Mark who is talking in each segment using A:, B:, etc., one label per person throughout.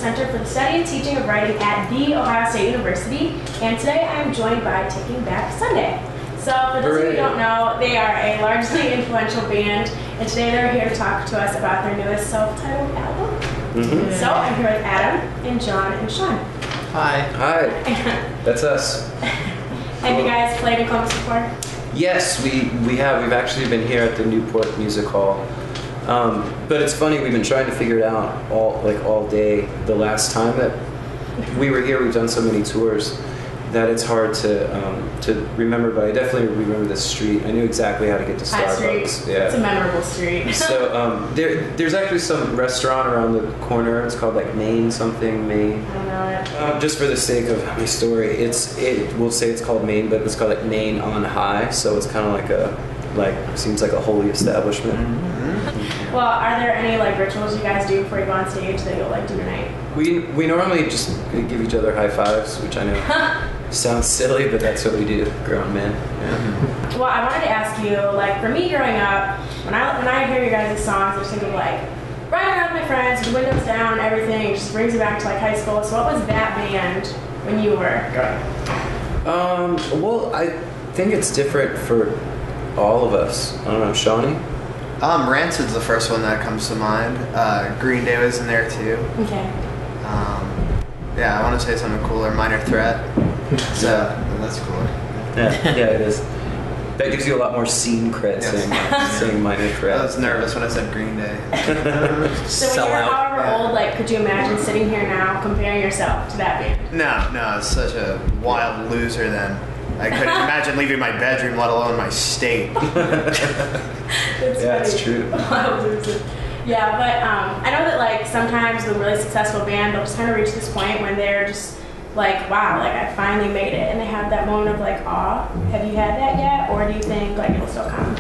A: Center for the Study and Teaching of Writing at The Ohio State University, and today I am joined by Taking Back Sunday. So for those of you who don't know, they are a largely influential band, and today they're here to talk to us about their newest self-titled album. So I'm here with Adam and John and Shaun.
B: Hi.
C: Hi. That's us.
A: Have you guys played in Columbus before?
C: Yes, we have. We've actually been here at the Newport Music Hall. But it's funny, we've been trying to figure it out all day. The last time that we were here, we've done so many tours that it's hard to remember, but I definitely remember this street. I knew exactly how to get to Starbucks.
A: Street.
C: Yeah.
A: It's a memorable street.
C: So there's actually some restaurant around the corner. It's called like Maine something, Maine.
A: I don't know it.
C: Just for the sake of my story, we'll say it's called Maine, but it's called like Maine on High. So it's kind of seems like a holy establishment.
A: Well, are there any rituals you guys do before you go on stage that you'll do tonight?
C: We normally just give each other high fives, which I know sounds silly, but that's what we do, grown men. Yeah.
A: Well, I wanted to ask you, for me growing up, when I hear your guys' songs, I just think of riding around with my friends, with windows down and everything. It just brings me back to high school. So what was that band when you were growing up?
C: Well, I think it's different for all of us. I don't know, Shawnee?
B: Rancid's the first one that comes to mind. Green Day was in there too.
A: Okay.
B: Yeah, I want to say something cooler. Minor Threat. So that's cooler.
C: Yeah, it is. That gives you a lot more scene cred saying Minor Threat.
B: I was nervous when I said Green Day.
A: So when you were however old, could you imagine sitting here now comparing yourself to that band?
B: No, I was such a wild loser then. I couldn't imagine leaving my bedroom, let alone my state.
C: It's true.
A: Yeah, but I know that sometimes with a really successful band, they'll just kind of reach this point when they're just wow, I finally made it, and they have that moment of awe. Have you had that yet, or do you think it'll still come?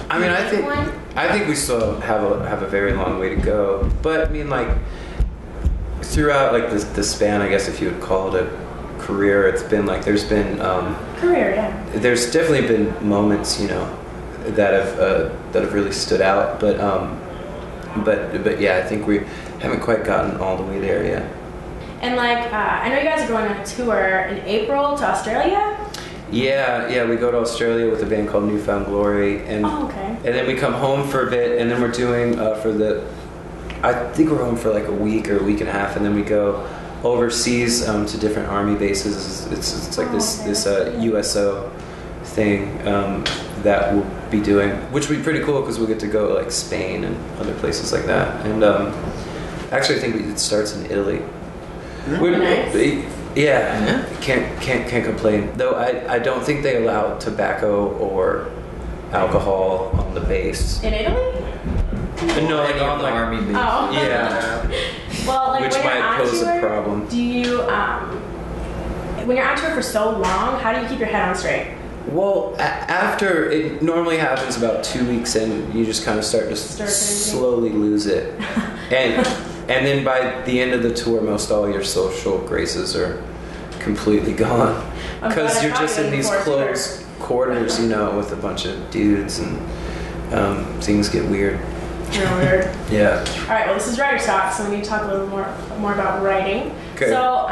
C: I mean, I think we still have a very long way to go. But I mean, throughout the span, I guess if you would call it a career, it's been there's been
A: career, yeah.
C: There's definitely been moments, that have really stood out, but yeah, I think we haven't quite gotten all the way there yet.
A: And I know you guys are going on a tour in April to Australia.
C: Yeah, we go to Australia with a band called Newfound Glory, and and then we come home for a bit, and then we're doing I think we're home for a week or a week and a half, and then we go overseas to different army bases. It's this USO thing that we'll be doing, which will be pretty cool because we'll get to go to Spain and other places like that. And actually, I think it starts in Italy.
A: Nice.
C: Yeah, can't complain. Though I don't think they allow tobacco or alcohol on the base.
A: In Italy?
C: No,
B: on the army base.
A: Oh.
C: Yeah.
A: Well,
C: which
A: when you're
C: might
A: on
C: pose
A: tour,
C: a problem.
A: Do you, when you're on tour for so long, how do you keep your head on straight?
C: Well, after it normally happens about 2 weeks in, you just kind of start to slowly lose it, and then by the end of the tour, most all your social graces are completely gone because you're just in these close quarters, with a bunch of dudes, and things get weird.
A: Real weird.
C: Yeah.
A: All right. Well, this is Writer's Talk, so we need to talk a little more about writing.
C: Okay.
A: So,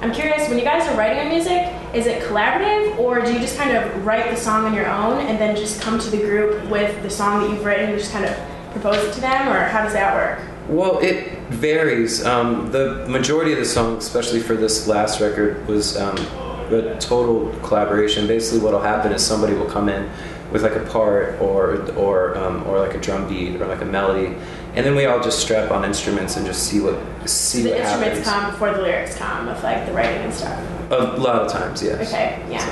A: I'm curious, when you guys are writing your music, is it collaborative, or do you just kind of write the song on your own and then just come to the group with the song that you've written and just kind of propose it to them, or how does that work?
C: Well, it varies. The majority of the songs, especially for this last record, was a total collaboration. Basically, what'll happen is somebody will come in with a part or a drum beat or a melody, and then we all just strap on instruments and just see what happens.
A: The instruments come before the lyrics come, with the writing and stuff.
C: A lot of times, yes.
A: Okay, yeah.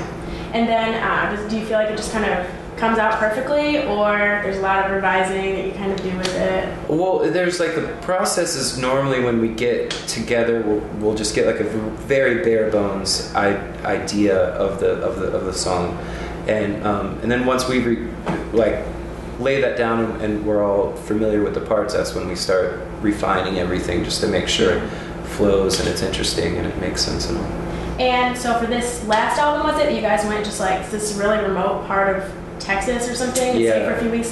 A: And then, do you feel like it just kind of comes out perfectly, or there's a lot of revising that you kind of do with it?
C: Well, there's the process is normally when we get together, we'll just get a very bare bones idea of the song, and then once we lay that down and we're all familiar with the parts, that's when we start refining everything just to make sure it flows and it's interesting and it makes sense and all.
A: And so for this last album, was it that you guys went just this really remote part of Texas or something and stayed for a few weeks?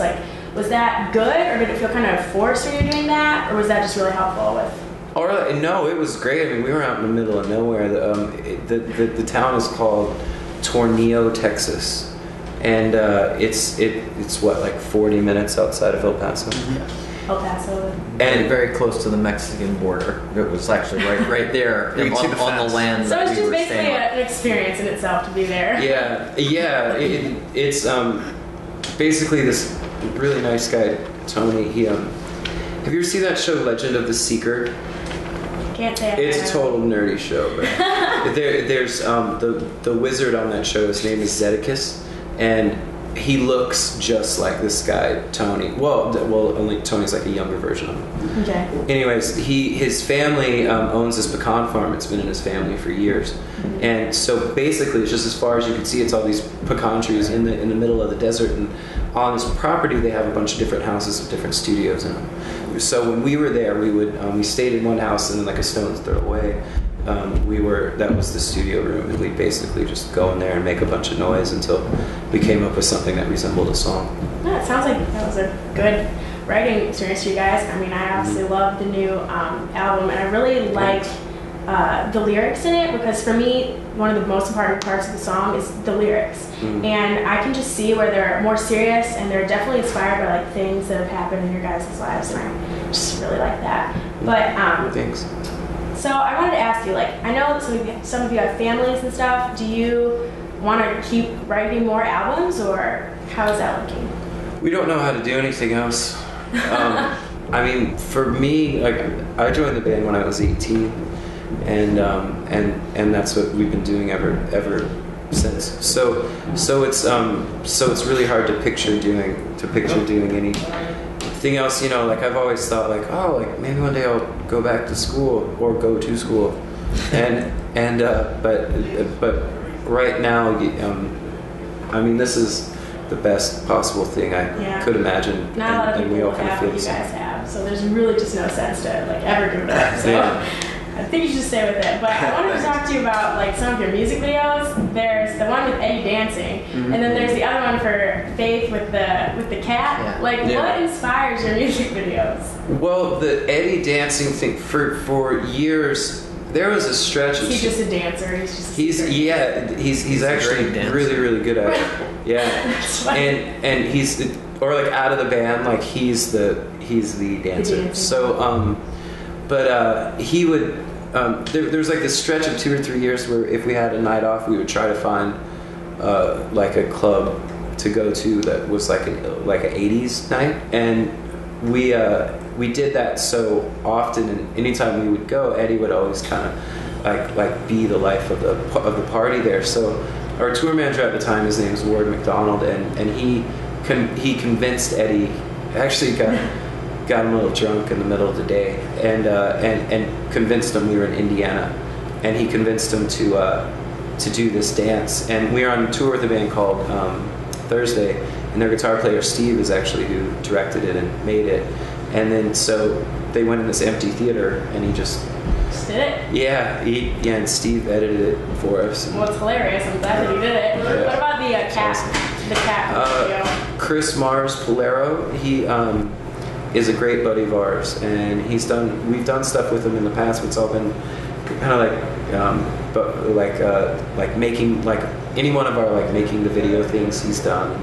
A: Was that good, or did it feel kind of forced when you were doing that, or was that just really helpful with?
C: Or no, it was great. I mean, we were out in the middle of nowhere. The town is called Tornillo, Texas, and it's what, like 40 minutes outside of El Paso.
A: El Paso.
D: And very close to the Mexican border. It was actually right there
B: You can see
D: on the land.
A: So
D: that
A: it's
D: we
A: just
D: were
A: basically
D: staying on.
A: an experience in itself to be there.
C: Yeah. It's basically this really nice guy, Tony. He have you ever seen that show Legend of the Seeker?
A: Can't say I
C: It's a
A: have.
C: total nerdy show, but there's the wizard on that show. His name is Zedekis, and he looks just like this guy Tony. Well, only Tony's like a younger version of him.
A: Okay.
C: Anyways, his family owns this pecan farm. It's been in his family for years, and so basically, it's just as far as you can see, it's all these pecan trees in the middle of the desert. And on this property, they have a bunch of different houses with different studios in them. So when we were there, we stayed in one house, and then like a stone's throw away, that was the studio room, and we'd basically just go in there and make a bunch of noise until we came up with something that resembled a song.
A: Yeah, it sounds like that was a good writing experience for you guys. I mean, I obviously love the new album, and I really like the lyrics in it, because for me, one of the most important parts of the song is the lyrics. And I can just see where they're more serious, and they're definitely inspired by like things that have happened in your guys' lives, and I just really like that. But
C: Thanks.
A: so I wanted to ask you, like, I know that some of you have families and stuff. Do you want to keep writing more albums, or how is that looking?
C: We don't know how to do anything else. I mean, for me, like, I joined the band when I was 18, and that's what we've been doing ever since. So it's really hard to picture doing anything else. You know, like I've always thought, like, oh, like maybe one day I'll go back to school or go to school, but right now, I mean, this is the best possible thing I could imagine.
A: Not a lot of
C: and we
A: people
C: all kind of
A: have
C: feel
A: what you
C: the same.
A: guys have, so there's really just no sense to like ever give it up. So I think you should stay with it. But I wanted to talk to you about like some of your music videos. There's the one with Eddie dancing, and then there's the other one for Faith with the cat.
D: Yeah.
A: Like, what inspires your music videos?
C: Well, the Eddie dancing thing for years. There was a stretch of.
A: He's just a dancer. He's just.
C: He's actually really good at it. Yeah,
A: That's funny.
C: and he's like out of the band, like he's the dancer. So he would. There was like this stretch of 2 or 3 years where if we had a night off, we would try to find like a club to go to that was like an 80s night, and we did that so often, and anytime we would go, Eddie would always kind of like be the life of the party there. So our tour manager at the time, his name was Ward McDonald, and he convinced Eddie, actually got him a little drunk in the middle of the day, and convinced him we were in Indiana, and he convinced him to do this dance. And we were on tour with a band called Thursday, and their guitar player Steve is actually who directed it and made it. And then so they went in this empty theater, and he just
A: did it?
C: Yeah, and Steve edited it for us.
A: Well, it's hilarious. I'm glad that he did it.
C: Yeah.
A: What about the cat? The cat video? Chris
C: Mars Polero, he is a great buddy of ours, and we've done stuff with him in the past, but it's all been kind of like making, like any one of our like making the video things he's done,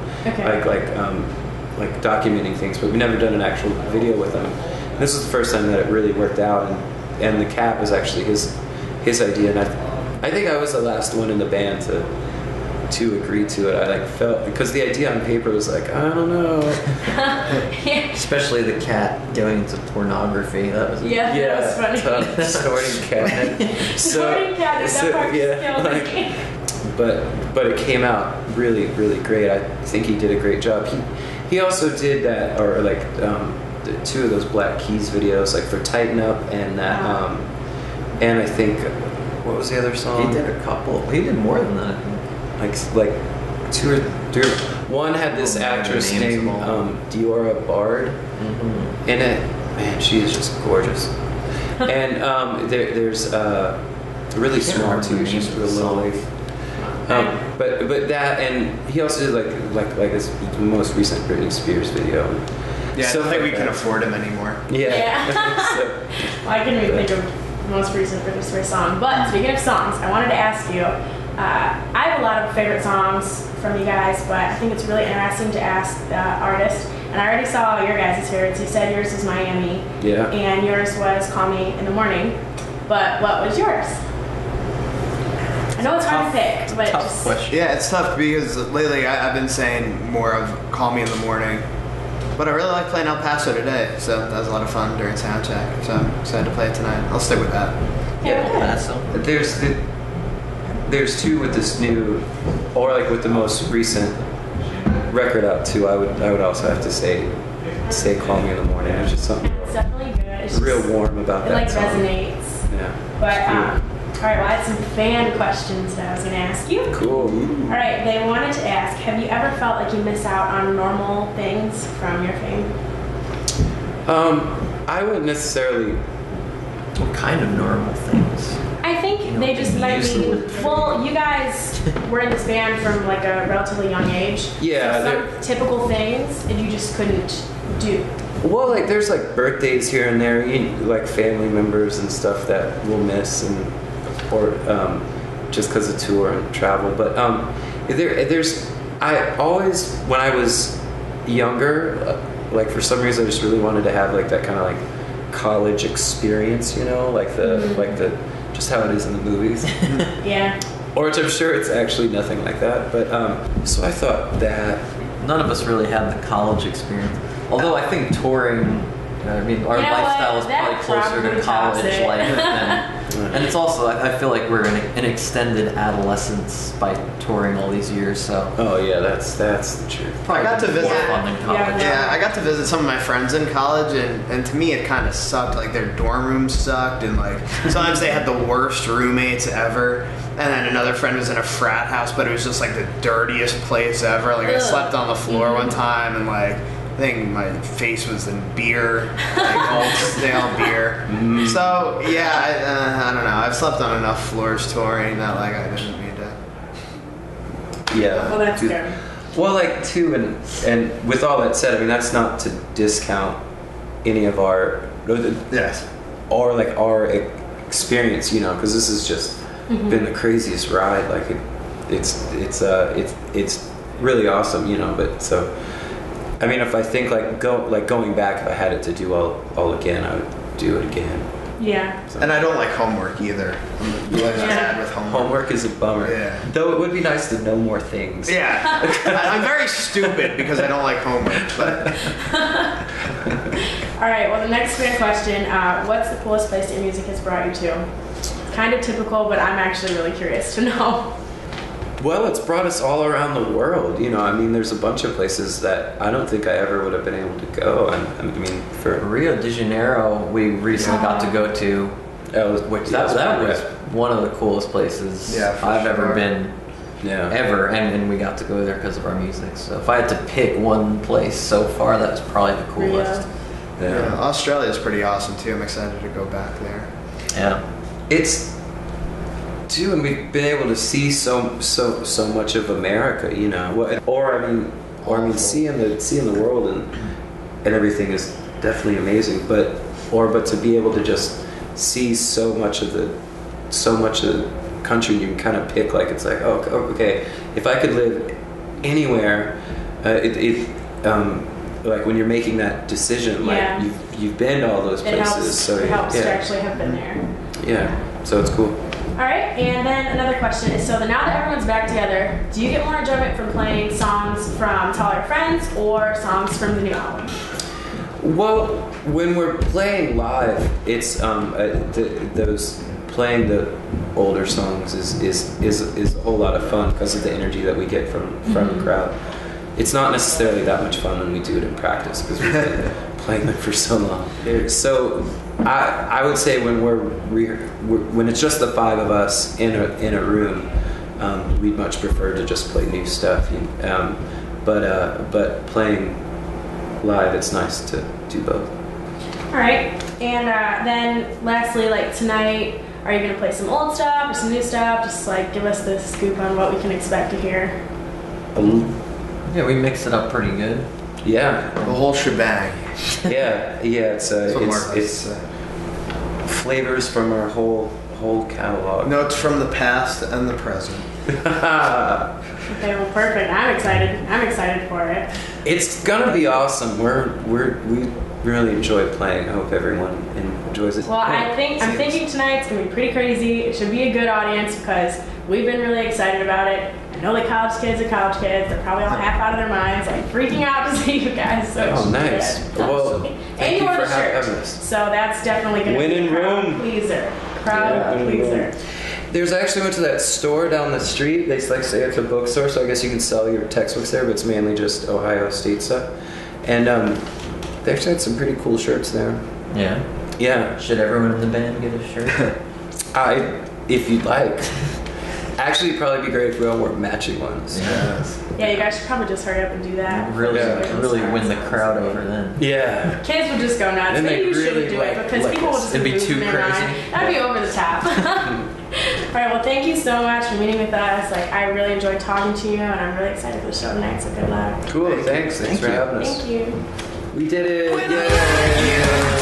C: like documenting things, but we've never done an actual video with him. This was the first time that it really worked out, and the cat was actually his idea, and I think I was the last one in the band to agree to it. I like felt, because the idea on paper was like, I don't know.
D: Especially the cat going into pornography. That was
A: that was funny.
C: Snorting cat.
A: Snorting cat, that part just killed me.
C: But it came out really great. I think he did a great job. He also did that, or like two of those Black Keys videos, like for Tighten Up and that, and I think, what was the other song?
D: He did a couple. He did more than that.
C: Like 2 or 3. One had this actress named Diora Bard in it. Man, she is just gorgeous. And there's really small too. She's real little lady. But that, and he also did like his most recent Britney Spears video.
B: Yeah, I
C: So
B: don't think we
C: like
B: can
C: that.
B: afford him anymore.
C: Yeah.
A: Well, I couldn't even think of the most recent Christmas song. But speaking of songs, I wanted to ask you. I have a lot of favorite songs from you guys, but I think it's really interesting to ask the artist. And I already saw your guys' favorites. You said yours is Miami.
C: Yeah.
A: And yours was Call Me in the Morning. But what was yours? I know it's hard to pick, but
D: Tough
A: just
D: question.
B: Yeah, it's tough because lately I've been saying more of Call Me in the Morning. But I really like playing El Paso today, so that was a lot of fun during sound check. So I'm excited to play it tonight. I'll stick with that.
A: Yeah, okay.
D: That's so.
C: There's two with this new, or like with the most recent record up too. I would also have to say Call Me in the Morning. There's just something
A: It's definitely good. It's
C: real
A: just,
C: warm about
A: it
C: that
A: like
C: song.
A: resonates.
C: Yeah.
A: But all right, well, I had some fan questions that I was going to ask you.
C: Cool.
A: All right, they wanted to ask, have you ever felt like you miss out on normal things from your fame?
C: I wouldn't necessarily.
D: What kind of normal things?
A: I think
D: You know,
A: they just might
D: use
A: mean,
D: the-
A: well, you guys were in this band from like a relatively young age.
C: Yeah,
A: So some typical things that you just couldn't do.
C: Well, like there's like birthdays here and there, like family members and stuff that we'll miss, or just because of tour and travel. But there's I always, when I was younger, like for some reason I just really wanted to have like that kind of like college experience, like the just how it is in the movies.
A: Yeah.
C: Or which I'm sure it's actually nothing like that. But so I thought that.
D: None of us really had the college experience. Although I think touring, I mean, our
A: You know
D: lifestyle
A: what?
D: is
A: That
D: probably closer
A: probably
D: to college
A: tops it.
D: life than. And it's also, I feel like we're in an extended adolescence by touring all these years, so.
C: Oh yeah, that's the truth.
D: Probably
B: I got to
D: more
B: visit-
D: fun than college.
B: Yeah, I got to visit some of my friends in college, and to me it kind of sucked. Like their dorm rooms sucked, and like sometimes they had the worst roommates ever. And then another friend was in a frat house, but it was just like the dirtiest place ever. Like I
A: Ugh.
B: slept on the floor one time, and like I think my face was in beer, like old stale beer. So yeah, I don't know. I've slept on enough floors touring that like I didn't need to.
C: Yeah.
A: Well, that's
C: Dude.
A: good.
C: Well, like too, and with all that said, I mean that's not to discount any of our
B: Yes.
C: or like our experience, because this has just been the craziest ride. Like it's really awesome, But so, I mean, if I think going back, if I had it to do all again, I would do it again.
A: Yeah.
C: So.
B: And I don't like homework either. I'm really bad with homework.
C: Homework is a bummer.
B: Yeah.
C: Though it would be nice to know more things.
B: Yeah, I'm very stupid because I don't like homework. But
A: All right, well, the next fan question, what's the coolest place that your music has brought you to? Kind of typical, but I'm actually really curious to know.
C: Well, it's brought us all around the world. I mean, there's a bunch of places that I don't think I ever would have been able to go. I mean, for
D: Rio de Janeiro, we recently got to go to, which that was one of the coolest places I've ever been.
C: Yeah.
D: Ever, and we got to go there because of our music. So if I had to pick one place so far, that was probably the coolest.
B: yeah, Australia's pretty awesome too. I'm excited to go back there.
D: Yeah.
C: It's too, and we've been able to see so much of America, or I mean, seeing the world and everything is definitely amazing. But to be able to just see so much of the country, you can kind of pick like it's like, oh, okay, if I could live anywhere, like when you're making that decision, like you've been to all those places,
A: It helps to actually have been there.
C: Yeah, so it's cool.
A: All right, and then another question is, so now that everyone's back together, do you get more enjoyment from playing songs from Tell Our Friends or songs from the new album?
C: Well, when we're playing live, it's those playing the older songs is a whole lot of fun because of the energy that we get from the crowd. It's not necessarily that much fun when we do it in practice because we've been playing them for so long. So I would say when it's just the five of us in a room, we'd much prefer to just play new stuff. But playing live, it's nice to do both.
A: All right, and then lastly, like tonight, are you gonna play some old stuff or some new stuff? Just like give us the scoop on what we can expect to hear.
D: Yeah, we mixed it up pretty good.
C: Yeah.
B: The whole shebang.
C: Yeah. It's flavors from our whole catalog.
B: Notes from the past and the present.
A: Okay, well, perfect. I'm excited for it.
C: It's gonna be awesome. We really enjoy playing. I hope everyone enjoys it.
A: Well, I'm thinking tonight's gonna be pretty crazy. It should be a good audience because we've been really excited about it. I know the college kids are college kids. They're probably all half out of their minds, like freaking out to see you guys. So it should be
C: nice.
A: good.
C: Well, thank you for having us.
A: So that's definitely gonna be a crowd pleaser. Crowd pleaser.
C: There's actually went to that store down the street. They like say it's a bookstore, so I guess you can sell your textbooks there, but it's mainly just Ohio State stuff. And they actually had some pretty cool shirts there.
D: Yeah.
C: Yeah.
D: Should everyone in the band get a shirt?
C: If you'd like. Actually, it'd probably be great if we all wore matching ones.
A: Yeah, you guys should probably just hurry up and do that.
D: Really win the crowd over then.
C: Yeah.
A: Kids would just go nuts. Maybe you shouldn't do it because people will just
D: it'd be
A: lose
D: too
A: their
D: crazy.
A: mind. That'd be over the top. All right, well, thank you so much for meeting with us. Like, I really enjoyed talking to you, and I'm really excited for the show tonight. So good luck.
C: Cool. Thanks for having us.
A: Thank you.
C: We did it. Yay.